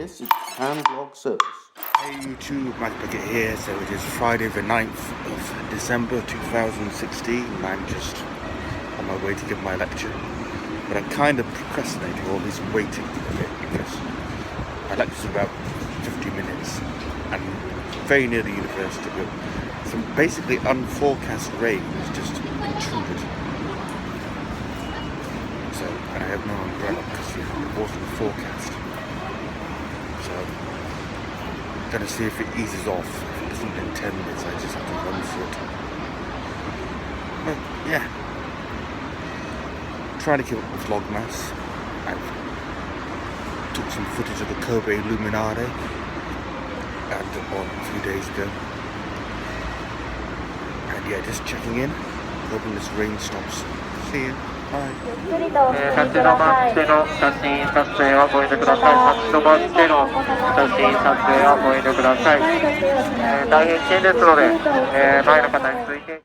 This is Hand Vlog Service. Hey YouTube, Mike Bucket here. So it is Friday the 9th of December 2016 and I'm just on my way to give my lecture. But I'm kind of procrastinating, or at least waiting a bit, because my lecture's about 50 minutes and very near the university, but some basically unforecast rain has just intruded. So, and I have no umbrella because it wasn't forecast. So, I'm going to see if it eases off. If it doesn't in 10 minutes, I just have to run for it. But yeah, trying to keep up with Vlogmas. I took some footage of the Kobe Luminare and a few days ago. And yeah, just checking in, hoping this rain stops. See you. Bye. 立ち止まっての写真撮影はご遠慮ください。立ち止まっての写真撮影はご遠慮ください。大変危険ですので、前の方について